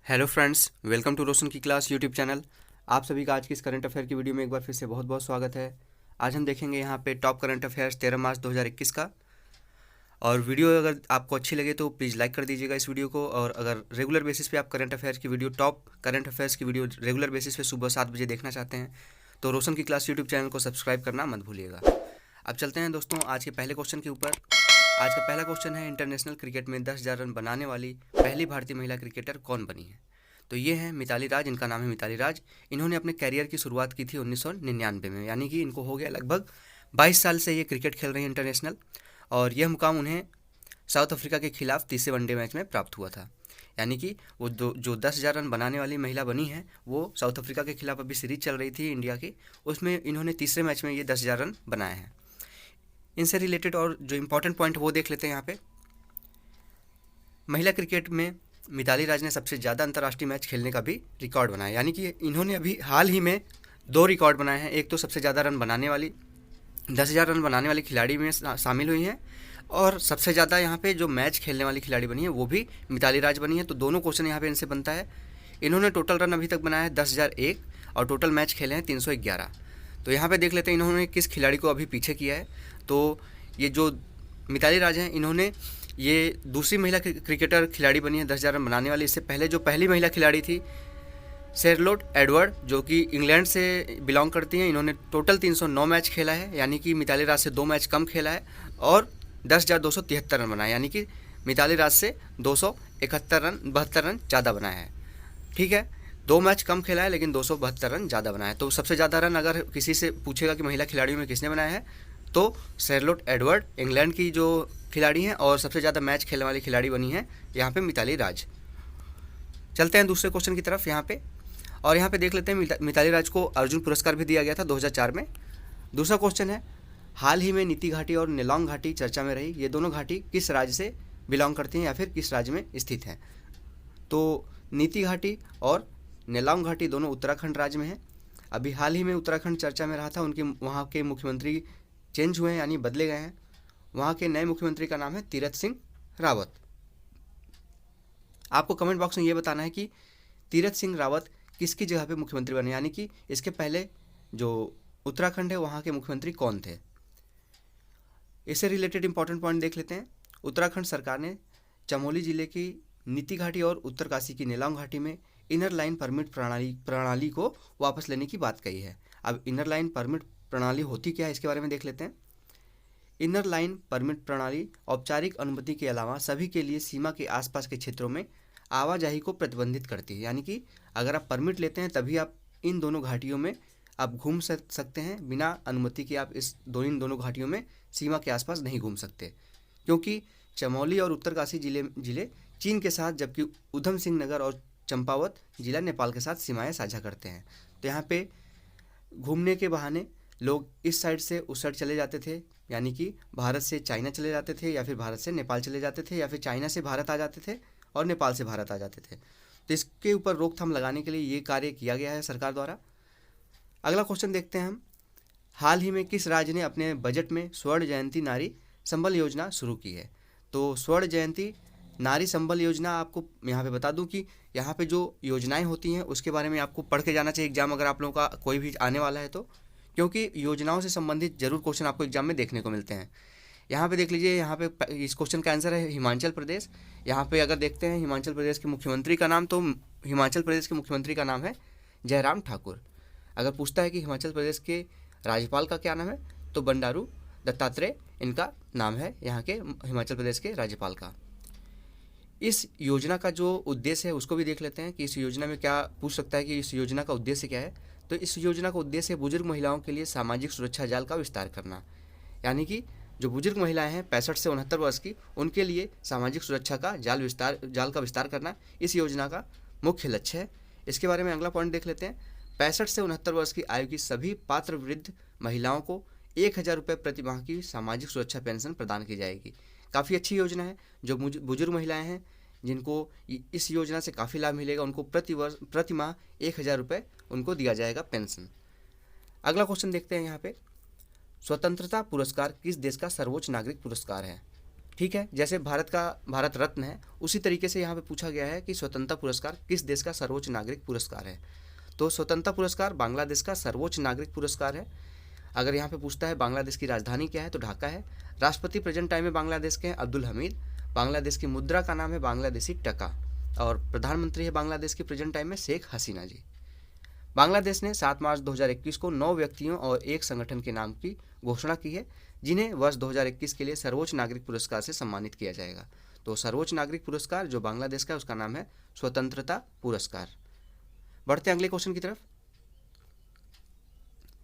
Hello friends, welcome to रोशन की class YouTube channel. आप सभी का आज की इस करंट अफेयर की वीडियो में एक बार फिर से बहुत बहुत स्वागत है। आज हम देखेंगे यहाँ पे टॉप करंट अफेयर्स 13 मार्च 2021 का। और वीडियो अगर आपको अच्छी लगे तो प्लीज़ लाइक कर दीजिएगा इस वीडियो को। और अगर रेगुलर बेसिस पे आप करंट अफेयर्स की वीडियो, टॉप करंट अफेयर्स की वीडियो रेगुलर बेसिस पे सुबह 7 बजे देखना चाहते हैं तो रोशन की क्लास यूट्यूब चैनल को सब्सक्राइब करना मत भूलिएगा। अब चलते हैं दोस्तों आज के पहले क्वेश्चन के ऊपर। आज का पहला क्वेश्चन है, इंटरनेशनल क्रिकेट में 10,000 रन बनाने वाली पहली भारतीय महिला क्रिकेटर कौन बनी है? तो ये हैं मिताली राज। इनका नाम है मिताली राज। इन्होंने अपने कैरियर की शुरुआत की थी 1999 में, यानी कि इनको हो गया लगभग 22 साल से ये क्रिकेट खेल रही हैं इंटरनेशनल। और यह मुकाम उन्हें साउथ अफ्रीका के खिलाफ तीसरे वनडे मैच में प्राप्त हुआ था। यानी कि वो जो 10,000 रन बनाने वाली महिला बनी है वो साउथ अफ्रीका के खिलाफ अभी सीरीज चल रही थी इंडिया की, उसमें इन्होंने तीसरे मैच में ये 10,000 रन बनाए हैं। इनसे रिलेटेड और जो इम्पोर्टेंट पॉइंट वो देख लेते हैं। यहाँ पे महिला क्रिकेट में मिताली राज ने सबसे ज़्यादा अंतर्राष्ट्रीय मैच खेलने का भी रिकॉर्ड बनाया, यानी कि इन्होंने अभी हाल ही में 2 रिकॉर्ड बनाए हैं। एक तो सबसे ज़्यादा रन बनाने वाली 10,000 रन बनाने वाली खिलाड़ी में शामिल हुई हैं, और सबसे ज़्यादा यहाँ पे जो मैच खेलने वाली खिलाड़ी बनी है वो भी मिताली राज बनी है। तो दोनों क्वेश्चन यहाँ पे इनसे बनता है। इन्होंने टोटल रन अभी तक बनाया है 10,001 और टोटल मैच खेले हैं 311। तो यहाँ पे देख लेते हैं इन्होंने किस खिलाड़ी को अभी पीछे किया है। तो ये जो मिताली राज हैं, इन्होंने ये दूसरी महिला क्रिकेटर खिलाड़ी बनी है 10,000 रन बनाने वाली। इससे पहले जो पहली महिला खिलाड़ी थी शेरलोट एडवर्ड, जो कि इंग्लैंड से बिलोंग करती हैं, इन्होंने टोटल 309 मैच खेला है, यानी कि मिताली राज से 2 मैच कम खेला है, और 10,273 रन बनाए, यानी कि मिताली राज से 271 रन ज़्यादा बनाया है। ठीक है, 2 मैच कम खेला है लेकिन 272 रन ज़्यादा बनाया है। तो सबसे ज़्यादा रन अगर किसी से पूछेगा कि महिला खिलाड़ियों में किसने बनाया है तो शेरलोट एडवर्ड इंग्लैंड की जो खिलाड़ी हैं, और सबसे ज़्यादा मैच खेलने वाली खिलाड़ी बनी है यहाँ पे मिताली राज। चलते हैं दूसरे क्वेश्चन की तरफ यहाँ पे। और यहाँ पे देख लेते हैं मिताली राज को अर्जुन पुरस्कार भी दिया गया था 2004 में। दूसरा क्वेश्चन है, हाल ही में नीति घाटी और नेलोंग घाटी चर्चा में रही। ये दोनों घाटी किस राज्य से बिलोंग करती हैं या फिर किस राज्य में स्थित हैं? तो नीति घाटी और नेलोंग घाटी दोनों उत्तराखंड राज्य में हैं। अभी हाल ही में उत्तराखंड चर्चा में रहा था, उनके वहाँ के मुख्यमंत्री चेंज हुए हैं, यानी बदले गए हैं। वहाँ के नए मुख्यमंत्री का नाम है तीरथ सिंह रावत। आपको कमेंट बॉक्स में ये बताना है कि तीरथ सिंह रावत किसकी जगह पे मुख्यमंत्री बने, यानी कि इसके पहले जो उत्तराखंड है वहाँ के मुख्यमंत्री कौन थे। इससे रिलेटेड इंपॉर्टेंट पॉइंट देख लेते हैं। उत्तराखंड सरकार ने चमोली जिले की नीति घाटी और उत्तरकाशी की नेलोंग घाटी में इनर लाइन परमिट प्रणाली को वापस लेने की बात कही है। अब इनर लाइन परमिट प्रणाली होती क्या है इसके बारे में देख लेते हैं। इनर लाइन परमिट प्रणाली औपचारिक अनुमति के अलावा सभी के लिए सीमा के आसपास के क्षेत्रों में आवाजाही को प्रतिबंधित करती है, यानी कि अगर आप परमिट लेते हैं तभी आप इन दोनों घाटियों में आप घूम सकते हैं। बिना अनुमति के आप इन दोनों घाटियों में सीमा के आसपास नहीं घूम सकते, क्योंकि चमोली और उत्तरकाशी जिले चीन के साथ, जबकि उधम सिंह नगर और चंपावत जिला नेपाल के साथ सीमाएं साझा करते हैं। तो यहाँ पे घूमने के बहाने लोग इस साइड से उस साइड चले जाते थे, यानी कि भारत से चाइना चले जाते थे, या फिर भारत से नेपाल चले जाते थे, या फिर चाइना से भारत आ जाते थे और नेपाल से भारत आ जाते थे। तो इसके ऊपर रोकथाम लगाने के लिए ये कार्य किया गया है सरकार द्वारा। अगला क्वेश्चन देखते हैं हम। हाल ही में किस राज्य ने अपने बजट में स्वर्ण जयंती नारी संबल योजना शुरू की है? तो स्वर्ण जयंती नारी संबल योजना, आपको यहाँ पे बता दूं कि यहाँ पे जो योजनाएं होती हैं उसके बारे में आपको पढ़ के जाना चाहिए एग्जाम, अगर आप लोगों का कोई भी आने वाला है तो, क्योंकि योजनाओं से संबंधित जरूर क्वेश्चन आपको एग्जाम में देखने को मिलते हैं। यहाँ पे देख लीजिए, यहाँ पे इस क्वेश्चन का आंसर है हिमाचल प्रदेश। यहाँ पे अगर देखते हैं हिमाचल प्रदेश के मुख्यमंत्री का नाम, तो हिमाचल प्रदेश के मुख्यमंत्री का नाम है जयराम ठाकुर। अगर पूछता है कि हिमाचल प्रदेश के राज्यपाल का क्या नाम है, तो बंडारू दत्तात्रेय इनका नाम है, यहाँ के हिमाचल प्रदेश के राज्यपाल का। इस योजना का जो उद्देश्य है उसको भी देख लेते हैं कि इस योजना में क्या पूछ सकता है कि इस योजना का उद्देश्य क्या है। तो इस योजना का उद्देश्य बुजुर्ग महिलाओं के लिए सामाजिक सुरक्षा जाल का विस्तार करना, यानी कि जो बुजुर्ग महिलाएं हैं 65 से 69 वर्ष की, उनके लिए सामाजिक सुरक्षा का जाल का विस्तार करना इस योजना का मुख्य लक्ष्य है। इसके बारे में अगला पॉइंट देख लेते हैं। 65 से 69 वर्ष की आयु की सभी पात्र वृद्ध महिलाओं को 1,000 रुपये प्रति माह की सामाजिक सुरक्षा पेंशन प्रदान की जाएगी। काफ़ी अच्छी योजना है। जो बुजुर्ग महिलाएं हैं जिनको इस योजना से काफ़ी लाभ मिलेगा, उनको प्रति माह 1,000 रुपये उनको दिया जाएगा पेंशन। अगला क्वेश्चन देखते हैं यहाँ पे। स्वतंत्रता पुरस्कार किस देश का सर्वोच्च नागरिक पुरस्कार है? ठीक है, जैसे भारत का भारत रत्न है, उसी तरीके से यहाँ पे पूछा गया है कि स्वतंत्रता पुरस्कार किस देश का सर्वोच्च नागरिक पुरस्कार है। तो स्वतंत्रता पुरस्कार बांग्लादेश का सर्वोच्च नागरिक पुरस्कार है। अगर यहाँ पे पूछता है बांग्लादेश की राजधानी क्या है, तो ढाका है। राष्ट्रपति प्रेजेंट टाइम में बांग्लादेश के हैं अब्दुल हमीद। बांग्लादेश की मुद्रा का नाम है बांग्लादेशी टका। और प्रधानमंत्री है बांग्लादेश की प्रेजेंट टाइम में शेख हसीना जी। बांग्लादेश ने 7 मार्च 2021 को 9 व्यक्तियों और एक संगठन के नाम की घोषणा की है, जिन्हें वर्ष 2021 के लिए सर्वोच्च नागरिक पुरस्कार से सम्मानित किया जाएगा। तो सर्वोच्च नागरिक पुरस्कार जो बांग्लादेश का है उसका नाम है स्वतंत्रता पुरस्कार। बढ़ते हैं अगले क्वेश्चन की तरफ।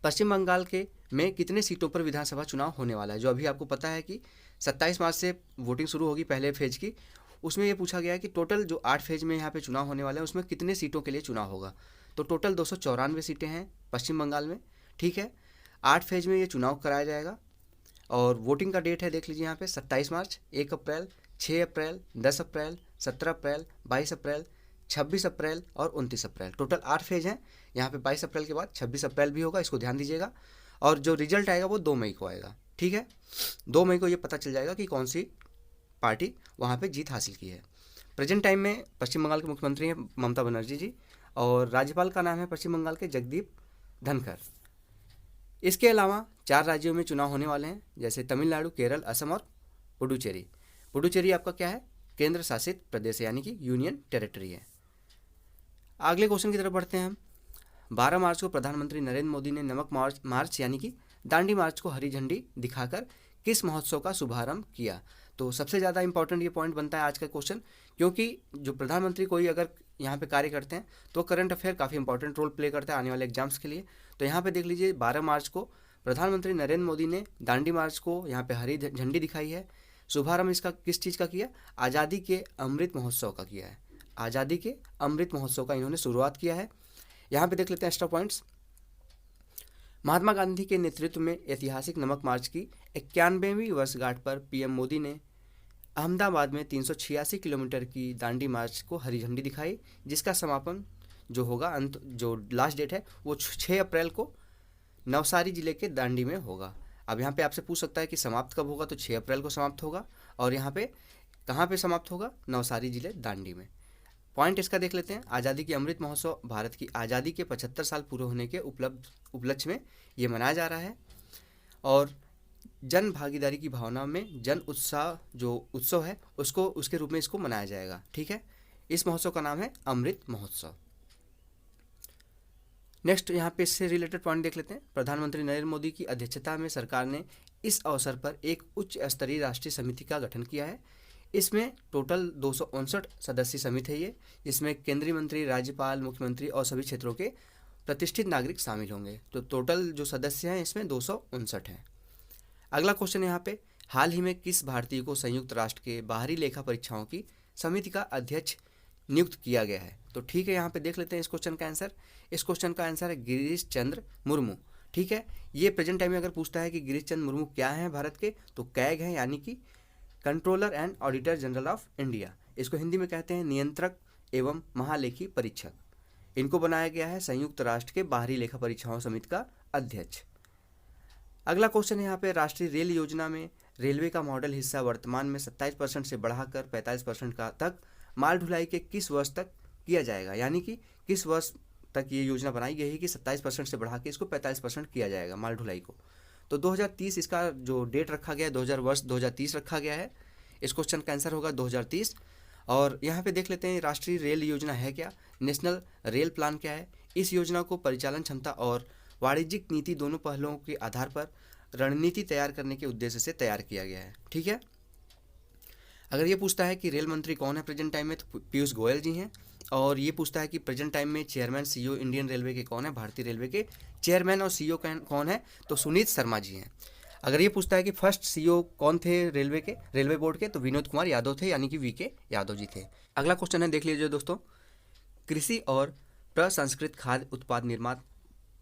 पश्चिम बंगाल के में कितने सीटों पर विधानसभा चुनाव होने वाला है? जो अभी आपको पता है कि 27 मार्च से वोटिंग शुरू होगी पहले फेज की। उसमें ये पूछा गया है कि टोटल जो 8 फेज में यहाँ पे चुनाव होने वाला है उसमें कितने सीटों के लिए चुनाव होगा। तो टोटल 294 सीटें हैं पश्चिम बंगाल में। ठीक है, 8 फेज में ये चुनाव कराया जाएगा। और वोटिंग का डेट है, देख लीजिए यहाँ पे 27 मार्च, 1 अप्रैल, 6 अप्रैल, 10 अप्रैल, 17 अप्रैल, 22 अप्रैल, 26 अप्रैल और 29 अप्रैल। टोटल 8 फेज हैं। यहाँ पे 22 अप्रैल के बाद 26 अप्रैल भी होगा, इसको ध्यान दीजिएगा। और जो रिजल्ट आएगा वो 2 मई को आएगा। ठीक है, 2 मई को ये पता चल जाएगा कि कौन सी पार्टी वहाँ पे जीत हासिल की है। प्रेजेंट टाइम में पश्चिम बंगाल के मुख्यमंत्री हैं ममता बनर्जी जी, और राज्यपाल का नाम है पश्चिम बंगाल के जगदीप धनखड़। इसके अलावा 4 राज्यों में चुनाव होने वाले हैं, जैसे तमिलनाडु, केरल, असम और पुडुचेरी। पुडुचेरी आपका क्या है? केंद्र शासित प्रदेश है, यानी कि यूनियन टेरिटरी है। अगले क्वेश्चन की तरफ बढ़ते हैं हम। 12 मार्च को प्रधानमंत्री नरेंद्र मोदी ने नमक मार्च यानी कि दांडी मार्च को हरी झंडी दिखाकर किस महोत्सव का शुभारंभ किया? तो सबसे ज़्यादा इंपॉर्टेंट ये पॉइंट बनता है आज का क्वेश्चन, क्योंकि जो प्रधानमंत्री कोई अगर यहाँ पे कार्य करते हैं तो करंट अफेयर काफ़ी इंपॉर्टेंट रोल प्ले करता है आने वाले एग्जाम्स के लिए। तो यहाँ पे देख लीजिए 12 मार्च को प्रधानमंत्री नरेंद्र मोदी ने दांडी मार्च को यहाँ पे हरी झंडी दिखाई है। शुभारंभ इसका किस चीज़ का किया? आज़ादी के अमृत महोत्सव का किया है। आज़ादी के अमृत महोत्सव का इन्होंने शुरुआत किया है। यहाँ पे देख लेते हैं एक्स्ट्रा पॉइंट्स। महात्मा गांधी के नेतृत्व में ऐतिहासिक नमक मार्च की 91वीं वर्षगांठ पर पीएम मोदी ने अहमदाबाद में 386 किलोमीटर की दांडी मार्च को हरी झंडी दिखाई, जिसका समापन जो होगा जो लास्ट डेट है वो 6 अप्रैल को नवसारी जिले के दांडी में होगा। अब यहाँ पे आपसे पूछ सकता है कि समाप्त कब होगा, तो 6 अप्रैल को समाप्त होगा। और यहाँ पे कहाँ पे समाप्त होगा? नवसारी जिले दांडी में। पॉइंट इसका देख लेते हैं। आज़ादी की अमृत महोत्सव भारत की आज़ादी के 75 साल पूरे होने के उपलक्ष्य में ये मनाया जा रहा है, और जन भागीदारी की भावना में जन उत्साह जो उत्सव है उसको उसके रूप में इसको मनाया जाएगा। ठीक है, इस महोत्सव का नाम है अमृत महोत्सव। नेक्स्ट यहाँ पे इससे रिलेटेड पॉइंट देख लेते हैं। प्रधानमंत्री नरेंद्र मोदी की अध्यक्षता में सरकार ने इस अवसर पर एक उच्च स्तरीय राष्ट्रीय समिति का गठन किया है। इसमें टोटल 259 सदस्यीय समिति है ये, जिसमें केंद्रीय मंत्री, राज्यपाल, मुख्यमंत्री और सभी क्षेत्रों के प्रतिष्ठित नागरिक शामिल होंगे। तो टोटल जो सदस्य हैं इसमें 259 हैं। अगला क्वेश्चन यहाँ पे, हाल ही में किस भारतीय को संयुक्त राष्ट्र के बाहरी लेखा परीक्षाओं की समिति का अध्यक्ष नियुक्त किया गया है? तो ठीक है, यहाँ पे देख लेते हैं इस क्वेश्चन का आंसर। इस क्वेश्चन का आंसर है गिरीश चंद्र मुर्मू। ठीक है, ये प्रेजेंट टाइम में अगर पूछता है कि गिरीश चंद्र मुर्मू क्या है भारत के, तो कैग हैं, यानी कि controller and auditor general of India. इसको हिंदी में कहते हैं नियंत्रक एवं महालेखी परीक्षक। इनको बनाया गया है संयुक्त राष्ट्र के बाहरी लेखा परीक्षाओं समिति का अध्यक्ष। अगला क्वेश्चन है यहाँ पे, राष्ट्रीय रेल योजना में रेलवे का मॉडल हिस्सा वर्तमान में 27% से बढ़ाकर 45% का तक माल ढुलाई के किस वर्ष तक किया जाएगा? यानी कि किस वर्ष तक ये योजना बनाई गई है कि 27% से बढ़ा के इसको 45% किया जाएगा माल ढुलाई को? तो 2030 इसका जो डेट रखा गया है, 2030 रखा गया है। इस क्वेश्चन का आंसर होगा 2030। और यहाँ पे देख लेते हैं राष्ट्रीय रेल योजना है क्या, नेशनल रेल प्लान क्या है। इस योजना को परिचालन क्षमता और वाणिज्यिक नीति दोनों पहलुओं के आधार पर रणनीति तैयार करने के उद्देश्य से तैयार किया गया है। ठीक है, अगर ये पूछता है कि रेल मंत्री कौन है प्रेजेंट टाइम में, तो पीयूष गोयल जी हैं। और ये पूछता है कि प्रेजेंट टाइम में चेयरमैन सीईओ इंडियन रेलवे के कौन है, भारतीय रेलवे के चेयरमैन और सीईओ कौन है, तो सुनीत शर्मा जी हैं। अगर ये पूछता है कि फर्स्ट सीईओ कौन थे रेलवे बोर्ड के, तो विनोद कुमार यादव थे, यानी कि वीके यादव जी थे। अगला क्वेश्चन है, देख लीजिए दोस्तों। कृषि और प्रसंस्कृत खाद्य उत्पाद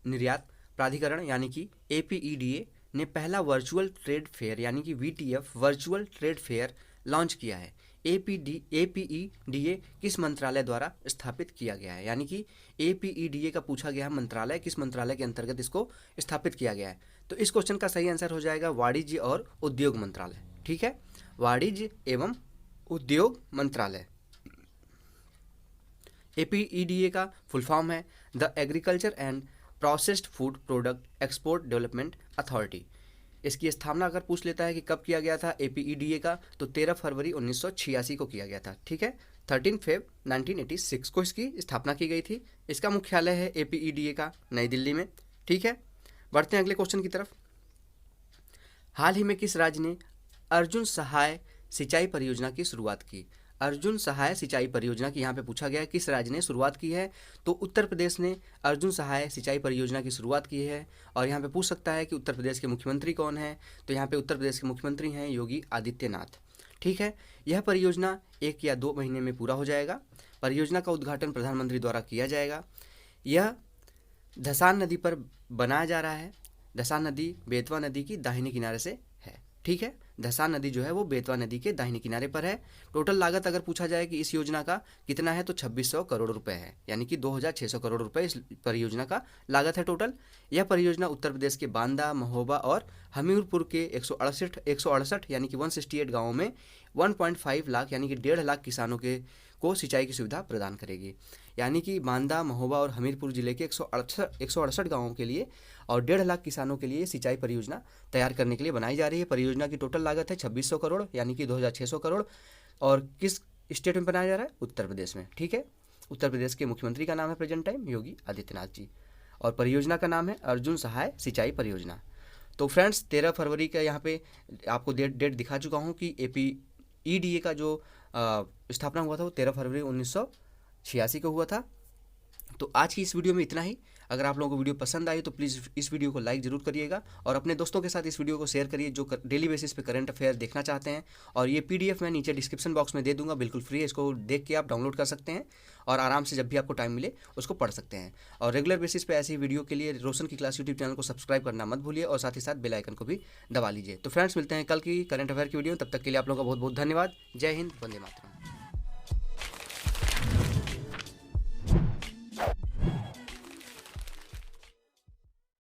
निर्यात प्राधिकरण यानी कि APEDA ने पहला वर्चुअल ट्रेड फेयर यानी कि VTF virtual trade fair launch किया है। APEDA किस मंत्रालय द्वारा स्थापित किया गया है? यानी कि APEDA का पूछा गया मंत्रालय, किस मंत्रालय के अंतर्गत इसको स्थापित किया गया है? तो इस क्वेश्चन का सही आंसर हो जाएगा वाणिज्य और उद्योग मंत्रालय। ठीक है, वाणिज्य एवं उद्योग मंत्रालय। APEDA का फुल फॉर्म है the agriculture and processed food product export development authority. इसकी स्थापना अगर पूछ लेता है कि कब किया गया था APEDA का, तो 13 फरवरी 1986 को किया गया था। ठीक है, 13 फेब 1986 को इसकी स्थापना की गई थी। इसका मुख्यालय है APEDA का नई दिल्ली में। ठीक है, बढ़ते हैं अगले क्वेश्चन की तरफ। हाल ही में किस राज्य ने अर्जुन सहाय सिंचाई परियोजना की शुरुआत की? अर्जुन सहाय सिंचाई परियोजना की यहाँ पे पूछा गया है किस राज्य ने शुरुआत की है, तो उत्तर प्रदेश ने अर्जुन सहाय सिंचाई परियोजना की शुरुआत की है। और यहाँ पे पूछ सकता है कि उत्तर प्रदेश के मुख्यमंत्री कौन है, तो यहाँ पे उत्तर प्रदेश के मुख्यमंत्री हैं योगी आदित्यनाथ। ठीक है, यह परियोजना 1 या 2 महीने में पूरा हो जाएगा। परियोजना का उद्घाटन प्रधानमंत्री द्वारा किया जाएगा। यह धसान नदी पर बनाया जा रहा है। धसान नदी बेतवा नदी की दाहिने किनारे से है। ठीक है, धसान नदी जो है वो बेतवा नदी के दाहिने किनारे पर है। टोटल लागत अगर पूछा जाए कि इस योजना का कितना है, तो 2600 करोड़ रुपए है, यानी कि 2600 करोड़ रुपए इस परियोजना का लागत है टोटल। यह परियोजना उत्तर प्रदेश के बांदा, महोबा और हमीरपुर के 168 यानी कि 168 गाँवों में 1.5 लाख यानी कि 1.5 लाख किसानों को सिंचाई की सुविधा प्रदान करेगी। यानी कि बांदा, महोबा और हमीरपुर जिले के 168 गाँवों के लिए और 1.5 लाख किसानों के लिए सिंचाई परियोजना तैयार करने के लिए बनाई जा रही है। परियोजना की टोटल लागत है 2600 करोड़ यानी कि 2600 करोड़। और किस स्टेट में बनाया जा रहा है? उत्तर प्रदेश में। ठीक है, उत्तर प्रदेश के मुख्यमंत्री का नाम है प्रेजेंट टाइम योगी आदित्यनाथ जी, और परियोजना का नाम है अर्जुन सहाय सिंचाई परियोजना। तो फ्रेंड्स 13 फरवरी का यहाँ पे आपको डेट दिखा चुका हूँ कि APEDA का जो स्थापना हुआ था वो 13 फरवरी 1986 को हुआ था। तो आज की इस वीडियो में इतना ही। अगर आप लोगों को वीडियो पसंद आई तो प्लीज़ इस वीडियो को लाइक ज़रूर करिएगा और अपने दोस्तों के साथ इस वीडियो को शेयर करिए जो डेली बेसिस पे करंट अफेयर देखना चाहते हैं। और ये PDF मैं नीचे डिस्क्रिप्शन बॉक्स में दे दूंगा, बिल्कुल फ्री है। इसको देख के आप डाउनलोड कर सकते हैं और आराम से जब भी आपको टाइम मिले उसको पढ़ सकते हैं। और रेगुलर बेसिस पे ऐसी वीडियो के लिए रोशन की क्लास यूट्यूब चैनल को सब्सक्राइब करना मत भूलिए और साथ ही साथ बेल आइकन को भी दबा लीजिए। तो फ्रेंड्स मिलते हैं कल की करंट अफेयर की वीडियो, तब तक के लिए आप लोगों का बहुत बहुत धन्यवाद। जय हिंद, वंदे मातरम।